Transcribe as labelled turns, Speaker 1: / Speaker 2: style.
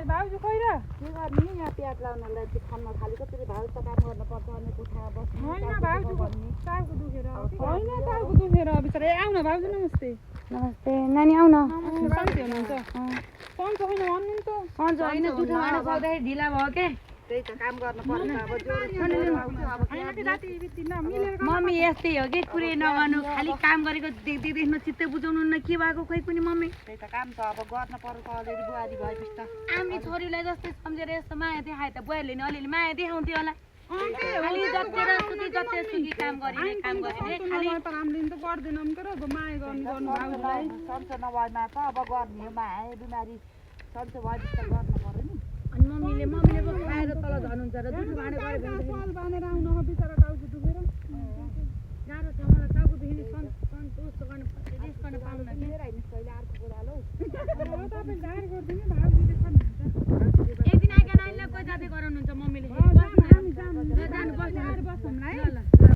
Speaker 1: भाउजू खोइ र
Speaker 2: के गर्ने यहाँ प्याज लाउनलाई चाहिँ खन्न थालेको फेरि भाउ त काम गर्नुपर्छ अनि उठा बस्नु
Speaker 1: होइन भाउजूको टाउको दुखेर होइन टाउको दुखेर बिचरा ए आउन भाउजू नमस्ते
Speaker 3: नमस्ते नानी आउन
Speaker 1: सन्चै हुनुहुन्छ सन्चो होइन भन्नु नि त
Speaker 3: सन्चो होइन जुठो खाना सक्दाखेरि ढिला भयो के
Speaker 2: त्यही त काम गर्नुपर्छ अब जोड
Speaker 3: मम्मी यस्तै हो कि कुरै नगर्नु खालि काम गरेको देख्न चित्तै बुझाउनु न के भएको खोइ पनि मम्मी
Speaker 2: त्यही त काम त अब गर्न पर्छ अलिअलि बुहारी भएपछि त
Speaker 3: आमी छोरीलाई जस्तै सम्झेर यस्तो माया देखाए त बुहारीले नि अलिअलि माया देखाउँथ्यो होला खालि जति सुकी काम गरिने खालि
Speaker 1: हामीले त गर्दैनौँ तर अब माया गर्नु भाउजूलाई
Speaker 2: सन्चो नभएमा त अब गर्ने हो माया बिमारी सन्चो भएपछि त गर्नु पर्यो नि
Speaker 3: अनि मम्मीले पो खाएर तल झर्नुहुन्छ र जुठो भाँडो गऱ्यो भने
Speaker 1: पाल बाँधेर आउनु हो बिचरा टाउको दुखेर
Speaker 3: गाह्रो छ मलाई टाउको दुख्ने सन्तोष गर्न रेस्ट गर्न पाउनु कि
Speaker 2: कहिले अर्को कुरा लो
Speaker 1: तपाईँ ढाड गरिदिनु भाउजूले खानुहुन्छ
Speaker 3: एक दिन आइकन आइलाई कोही जाँदै गराउनुहुन्छ मम्मी